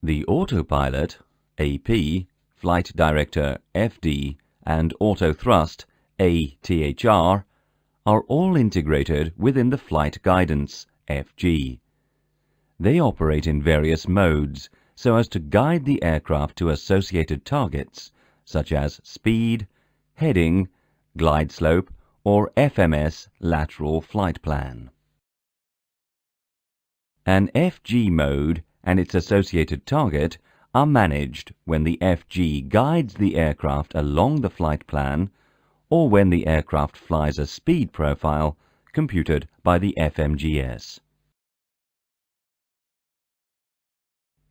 The autopilot, AP, flight director, FD, and autothrust, ATHR, are all integrated within the flight guidance, FG. They operate in various modes so as to guide the aircraft to associated targets, such as speed, heading, glide slope, or FMS lateral flight plan. An FG mode and its associated target are managed when the FG guides the aircraft along the flight plan or when the aircraft flies a speed profile computed by the FMGS.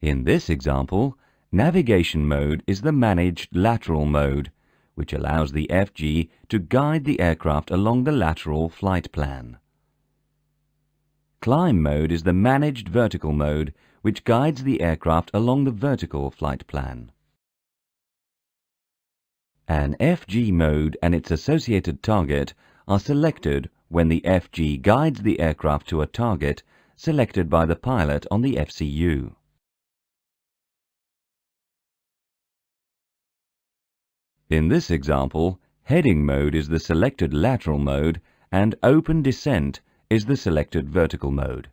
In this example, navigation mode is the managed lateral mode, which allows the FG to guide the aircraft along the lateral flight plan. Climb mode is the managed vertical mode, which guides the aircraft along the vertical flight plan. An FG mode and its associated target are selected when the FG guides the aircraft to a target selected by the pilot on the FCU. In this example, heading mode is the selected lateral mode and open descent is the selected vertical mode.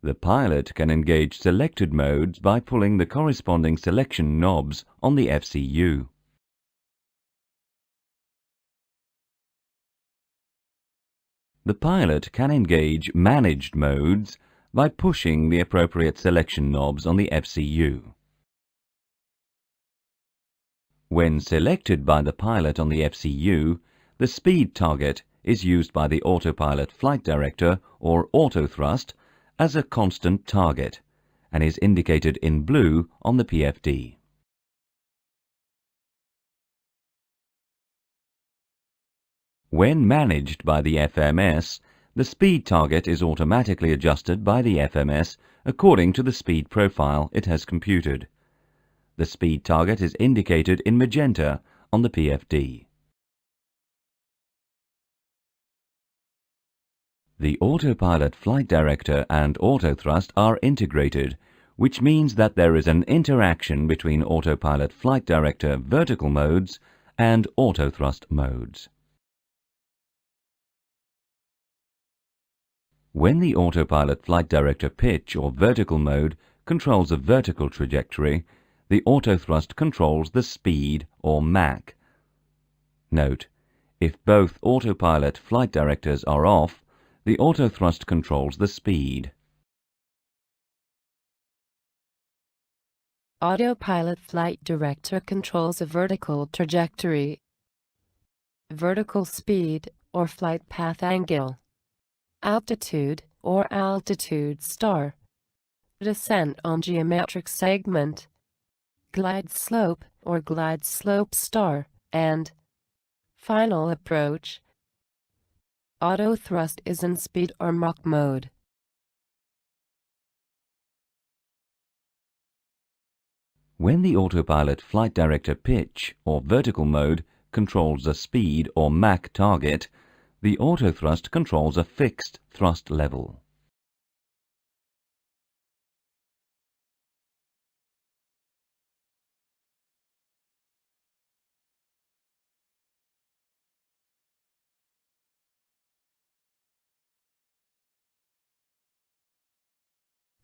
The pilot can engage selected modes by pulling the corresponding selection knobs on the FCU. The pilot can engage managed modes by pushing the appropriate selection knobs on the FCU. When selected by the pilot on the FCU, the speed target is used by the autopilot flight director or autothrust as a constant target and is indicated in blue on the PFD. When managed by the FMS, the speed target is automatically adjusted by the FMS according to the speed profile it has computed. The speed target is indicated in magenta on the PFD. The autopilot flight director and autothrust are integrated, which means that there is an interaction between autopilot flight director vertical modes and autothrust modes. When the autopilot flight director pitch or vertical mode controls a vertical trajectory, the autothrust controls the speed or Mach. Note, if both autopilot flight directors are off, the autothrust controls the speed. Autopilot flight director controls a vertical trajectory, vertical speed or flight path angle, altitude or altitude star, descent on geometric segment, glide slope or glide slope star, and final approach. Autothrust is in speed or Mach mode. When the autopilot flight director pitch or vertical mode controls a speed or Mach target, the autothrust controls a fixed thrust level.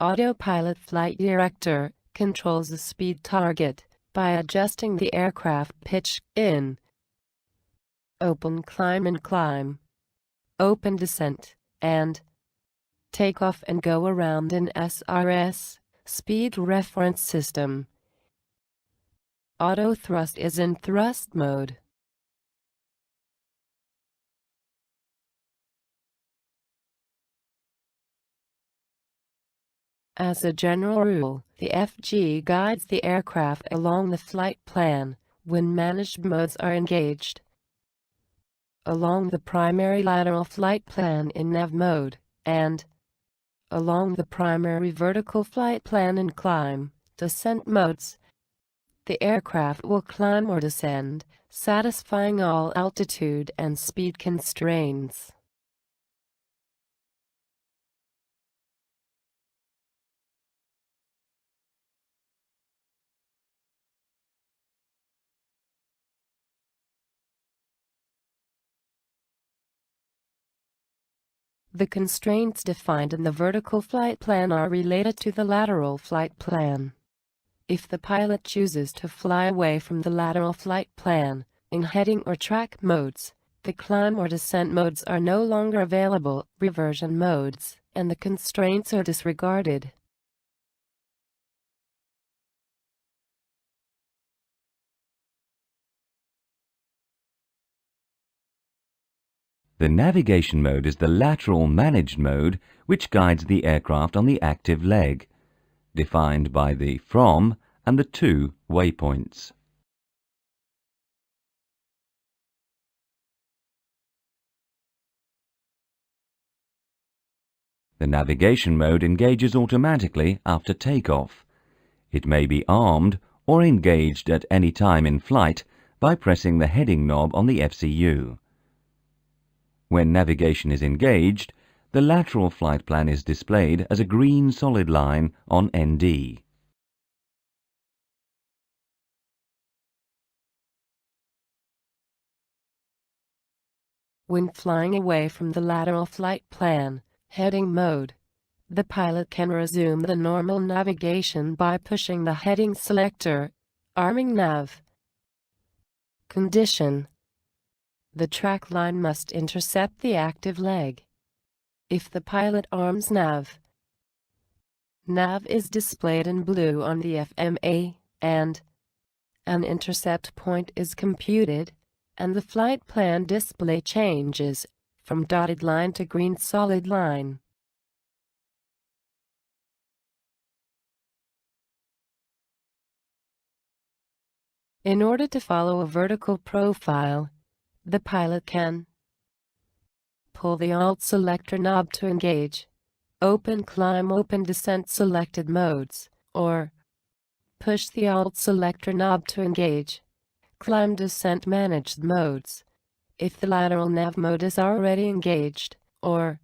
Autopilot flight director controls the speed target by adjusting the aircraft pitch in open climb and climb, open descent, and takeoff and go around in SRS, speed reference system. Autothrust is in thrust mode. As a general rule, the FG guides the aircraft along the flight plan when managed modes are engaged. Along the primary lateral flight plan in nav mode, and along the primary vertical flight plan in climb, descent modes. The aircraft will climb or descend, satisfying all altitude and speed constraints. The constraints defined in the vertical flight plan are related to the lateral flight plan. If the pilot chooses to fly away from the lateral flight plan, in heading or track modes, the climb or descent modes are no longer available, reversion modes, and the constraints are disregarded. The navigation mode is the lateral managed mode which guides the aircraft on the active leg, defined by the from and the to waypoints. The navigation mode engages automatically after takeoff. It may be armed or engaged at any time in flight by pressing the heading knob on the FCU. When navigation is engaged, the lateral flight plan is displayed as a green solid line on ND. When flying away from the lateral flight plan, heading mode, the pilot can resume the normal navigation by pushing the heading selector, arming nav. Condition: the track line must intercept the active leg. If the pilot arms nav, nav is displayed in blue on the FMA, and an intercept point is computed, and the flight plan display changes from dotted line to green solid line. In order to follow a vertical profile, the pilot can pull the Alt selector knob to engage open climb, open descent selected modes, or push the Alt selector knob to engage climb descent managed modes if the lateral nav mode is already engaged, or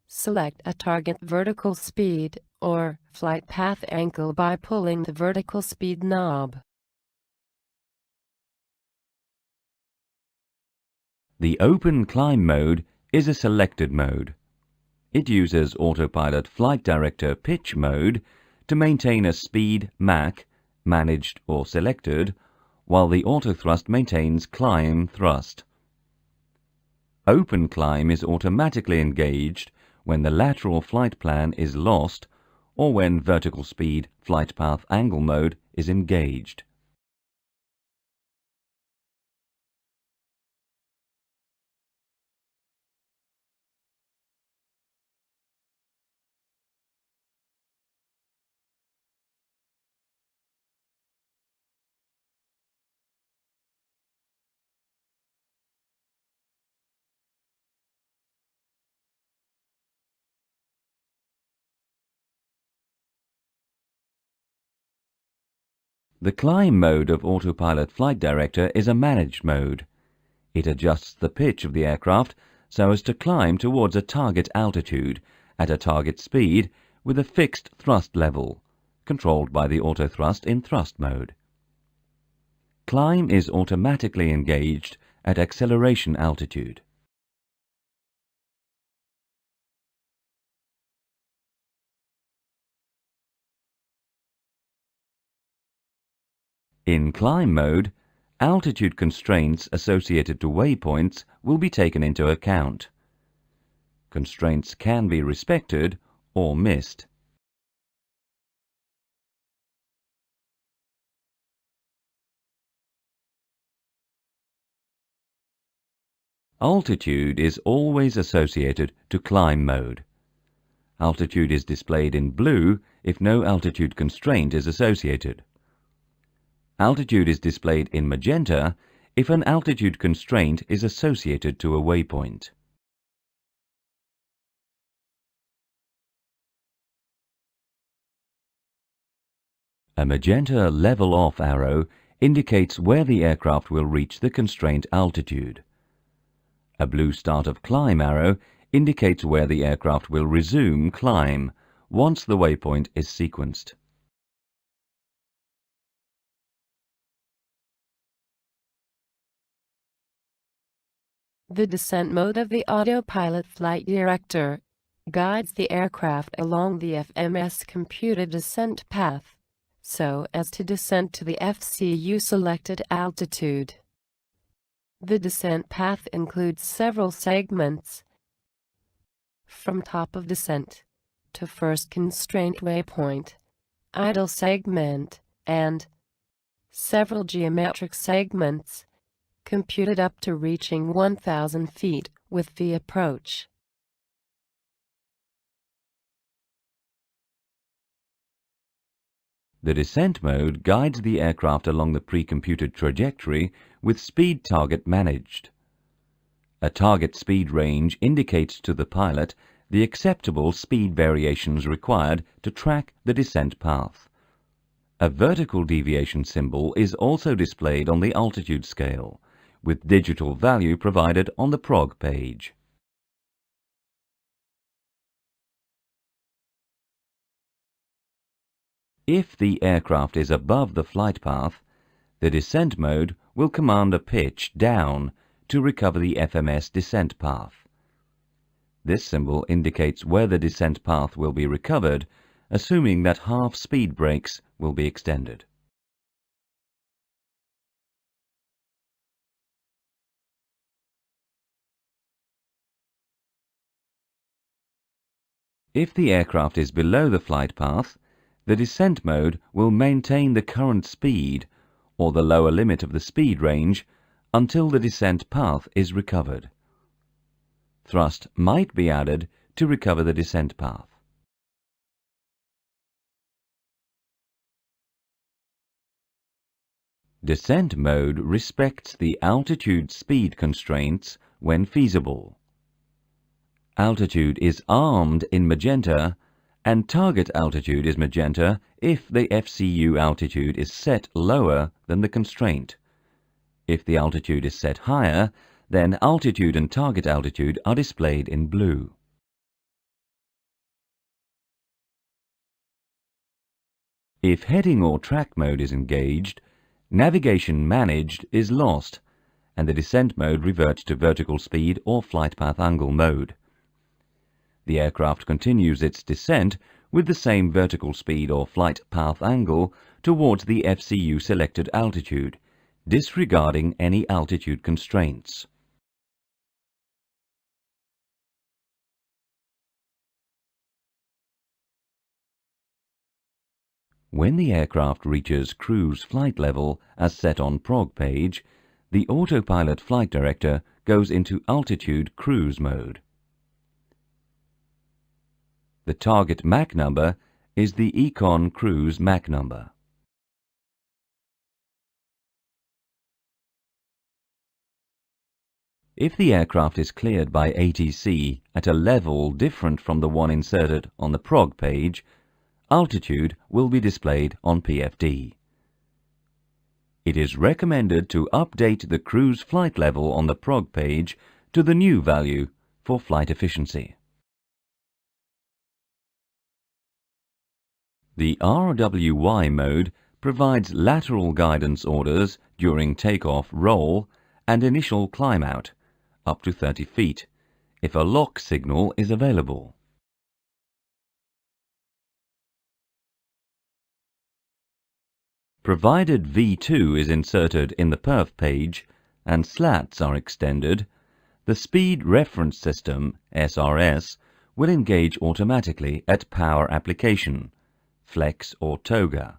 select a target vertical speed or flight path angle by pulling the vertical speed knob. The open climb mode is a selected mode. It uses Autopilot Flight Director pitch mode to maintain a speed Mach, managed or selected, while the autothrust maintains climb thrust. Open climb is automatically engaged when the lateral flight plan is lost or when vertical speed flight path angle mode is engaged. The climb mode of Autopilot Flight Director is a managed mode. It adjusts the pitch of the aircraft so as to climb towards a target altitude at a target speed with a fixed thrust level, controlled by the autothrust in thrust mode. Climb is automatically engaged at acceleration altitude. In climb mode, altitude constraints associated to waypoints will be taken into account. Constraints can be respected or missed. Altitude is always associated to climb mode. Altitude is displayed in blue if no altitude constraint is associated. Altitude is displayed in magenta if an altitude constraint is associated to a waypoint. A magenta level off arrow indicates where the aircraft will reach the constraint altitude. A blue start of climb arrow indicates where the aircraft will resume climb once the waypoint is sequenced. The descent mode of the autopilot flight director guides the aircraft along the FMS computed descent path, so as to descend to the FCU selected altitude. The descent path includes several segments, from top of descent to first constraint waypoint, idle segment, and several geometric segments, computed up to reaching 1,000 feet with the approach. The descent mode guides the aircraft along the pre-computed trajectory with speed target managed. A target speed range indicates to the pilot the acceptable speed variations required to track the descent path. A vertical deviation symbol is also displayed on the altitude scale, with digital value provided on the prog page. If the aircraft is above the flight path, the descent mode will command a pitch down to recover the FMS descent path. This symbol indicates where the descent path will be recovered, assuming that half speed brakes will be extended. If the aircraft is below the flight path, the descent mode will maintain the current speed, or the lower limit of the speed range, until the descent path is recovered. Thrust might be added to recover the descent path. Descent mode respects the altitude speed constraints when feasible. Altitude is armed in magenta, and target altitude is magenta if the FCU altitude is set lower than the constraint. If the altitude is set higher, then altitude and target altitude are displayed in blue. If heading or track mode is engaged, navigation managed is lost, and the descent mode reverts to vertical speed or flight path angle mode. The aircraft continues its descent with the same vertical speed or flight path angle towards the FCU selected altitude, disregarding any altitude constraints. When the aircraft reaches cruise flight level as set on prog page, the autopilot flight director goes into altitude cruise mode. The target Mach number is the Econ Cruise Mach number. If the aircraft is cleared by ATC at a level different from the one inserted on the prog page, altitude will be displayed on PFD. It is recommended to update the cruise flight level on the prog page to the new value for flight efficiency. The RWY mode provides lateral guidance orders during takeoff, roll, and initial climb out, up to 30 feet, if a lock signal is available. Provided V2 is inserted in the perf page and slats are extended, the Speed Reference System, SRS, will engage automatically at power application, flex or toga.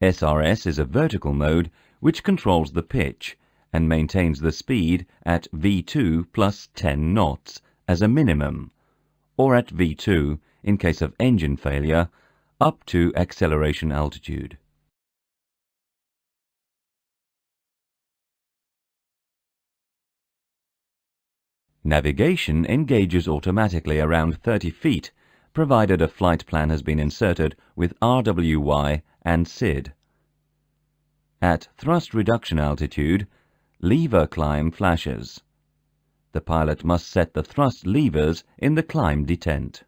SRS is a vertical mode which controls the pitch and maintains the speed at V2 plus 10 knots as a minimum, or at V2 in case of engine failure, up to acceleration altitude. Navigation engages automatically around 30 feet, provided a flight plan has been inserted with RWY and SID. At thrust reduction altitude, lever climb flashes. The pilot must set the thrust levers in the climb detent.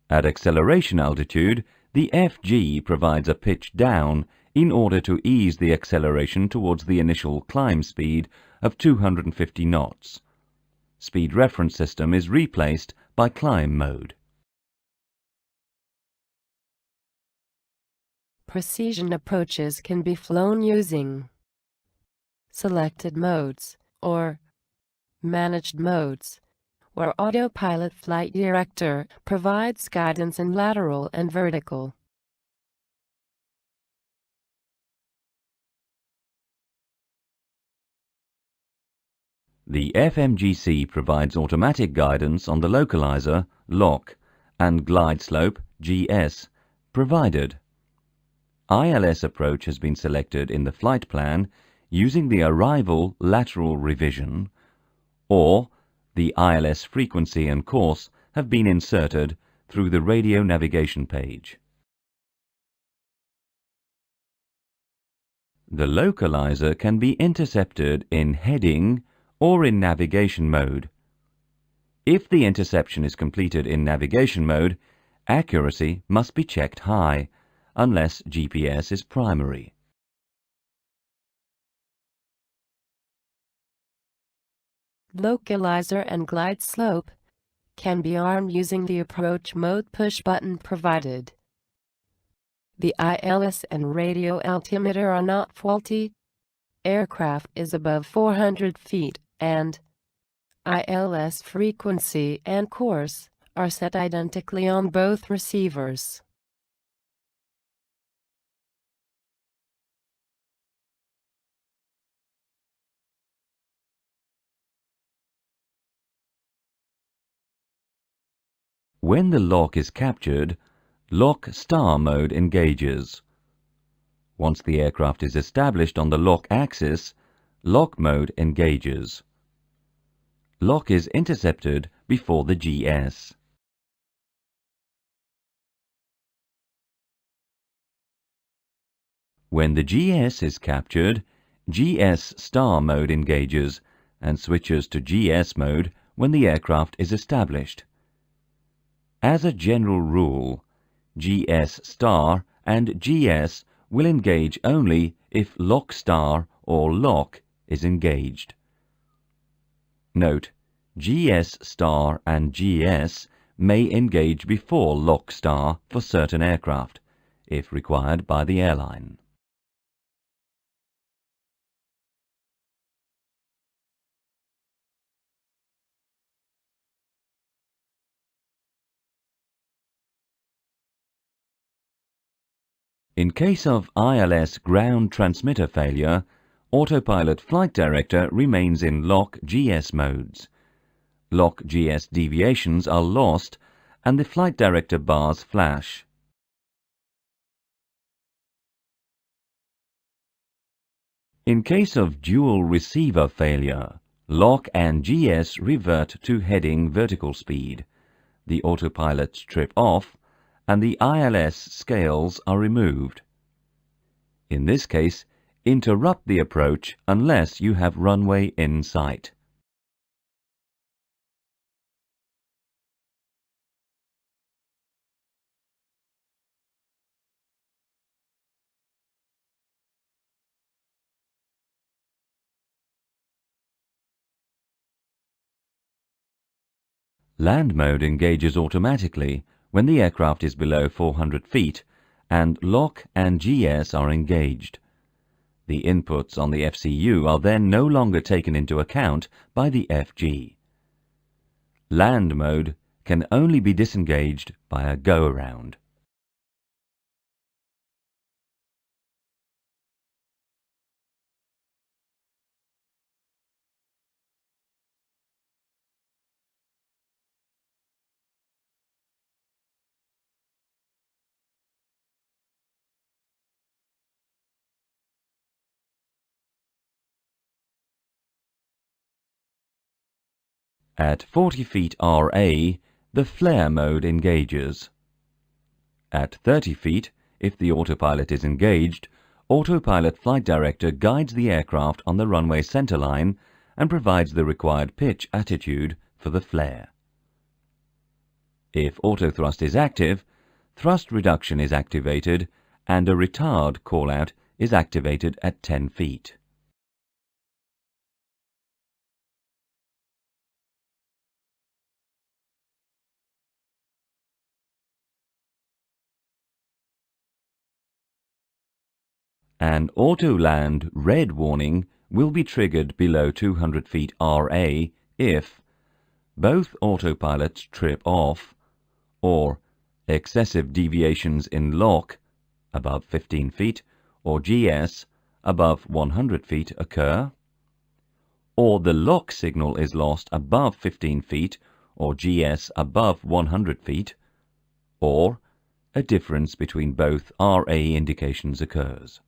At acceleration altitude, the FG provides a pitch down in order to ease the acceleration towards the initial climb speed of 250 knots. Speed reference system is replaced by climb mode. Precision approaches can be flown using selected modes or managed modes, where Autopilot Flight Director provides guidance in lateral and vertical. The FMGC provides automatic guidance on the localizer, LOC, and glide slope, GS, provided ILS approach has been selected in the flight plan using the arrival lateral revision, or the ILS frequency and course have been inserted through the radio navigation page. The localizer can be intercepted in heading or in navigation mode. If the interception is completed in navigation mode, accuracy must be checked high, unless GPS is primary. Localizer and glide slope can be armed using the approach mode push button provided. The ILS and radio altimeter are not faulty. Aircraft is above 400 feet and ILS frequency and course are set identically on both receivers. When the LOC is captured, LOC star mode engages. Once the aircraft is established on the LOC axis, LOC mode engages. LOC is intercepted before the GS. When the GS is captured, GS star mode engages and switches to GS mode when the aircraft is established. As a general rule, GS star and GS will engage only if LOC star or LOC is engaged. Note, GS star and GS may engage before LOC star for certain aircraft, if required by the airline. In case of ILS ground transmitter failure, Autopilot Flight Director remains in LOC GS modes. LOC GS deviations are lost and the Flight Director bars flash. In case of dual receiver failure, LOC and GS revert to heading vertical speed. The autopilots trip off and the ILS scales are removed. In this case, interrupt the approach unless you have runway in sight. Land mode engages automatically when the aircraft is below 400 feet and LOC and GS are engaged. The inputs on the FCU are then no longer taken into account by the FG. Land mode can only be disengaged by a go-around. At 40 feet RA, the flare mode engages. At 30 feet, if the autopilot is engaged, Autopilot Flight Director guides the aircraft on the runway centerline and provides the required pitch attitude for the flare. If autothrust is active, thrust reduction is activated and a retard call-out is activated at 10 feet. An auto-land red warning will be triggered below 200 feet RA if both autopilots trip off, or excessive deviations in lock above 15 feet or GS above 100 feet occur, or the lock signal is lost above 15 feet or GS above 100 feet, or a difference between both RA indications occurs.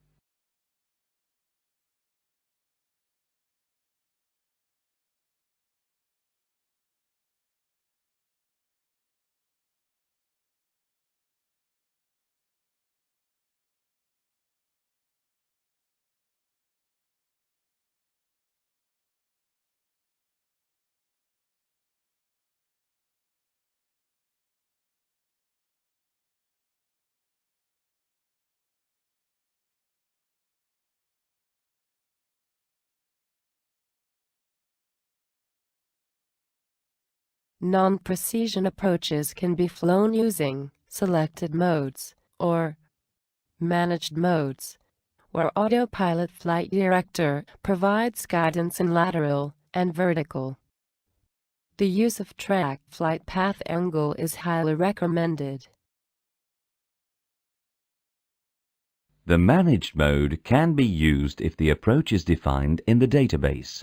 Non-precision approaches can be flown using selected modes or managed modes, where Autopilot Flight Director provides guidance in lateral and vertical. The use of track flight path angle is highly recommended. The managed mode can be used if the approach is defined in the database.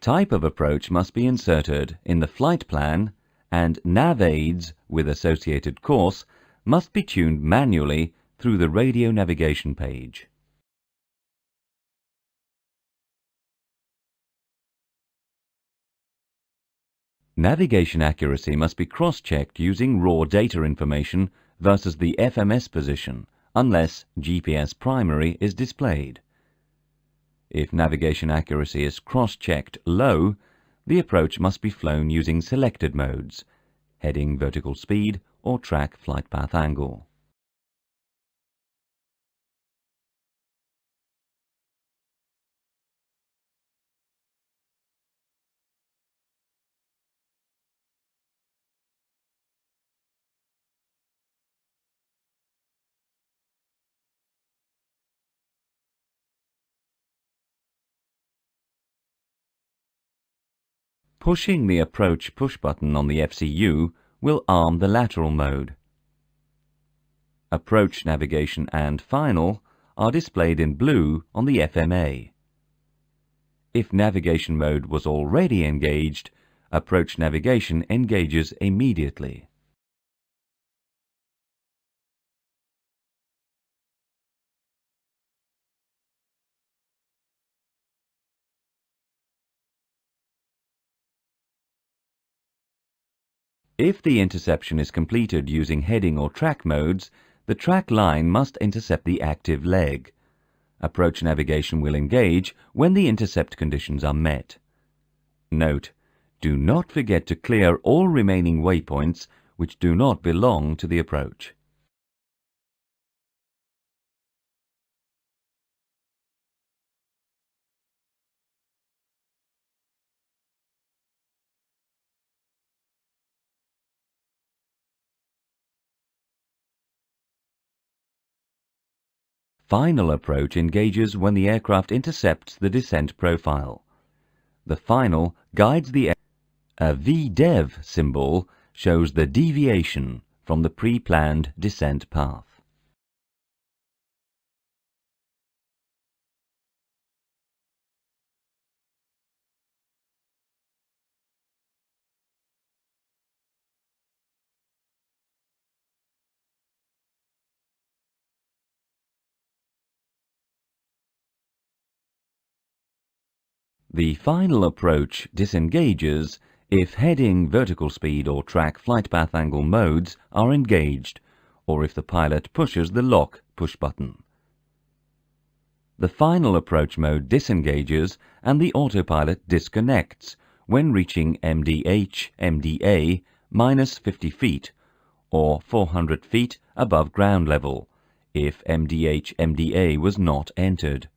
Type of approach must be inserted in the flight plan, and nav aids with associated course must be tuned manually through the radio navigation page. Navigation accuracy must be cross-checked using raw data information versus the FMS position, unless GPS primary is displayed. If navigation accuracy is cross-checked low, the approach must be flown using selected modes, heading vertical speed or track flight path angle. Pushing the approach push button on the FCU will arm the lateral mode. Approach navigation and final are displayed in blue on the FMA. If navigation mode was already engaged, approach navigation engages immediately. If the interception is completed using heading or track modes, the track line must intercept the active leg. Approach navigation will engage when the intercept conditions are met. Note: do not forget to clear all remaining waypoints which do not belong to the approach. Final approach engages when the aircraft intercepts the descent profile. The final guides the A VDEV symbol shows the deviation from the pre-planned descent path. The final approach disengages if heading, vertical speed or track flight path angle modes are engaged, or if the pilot pushes the lock push button. The final approach mode disengages and the autopilot disconnects when reaching MDA minus 50 feet or 400 feet above ground level if MDH-MDA was not entered.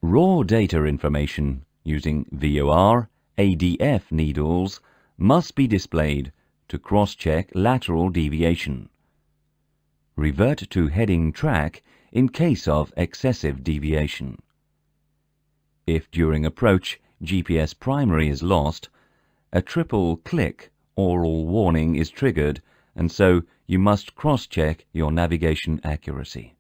Raw data information using VOR, ADF needles must be displayed to cross-check lateral deviation. Revert to heading track in case of excessive deviation. If during approach GPS primary is lost, a triple click oral warning is triggered, and so you must cross-check your navigation accuracy.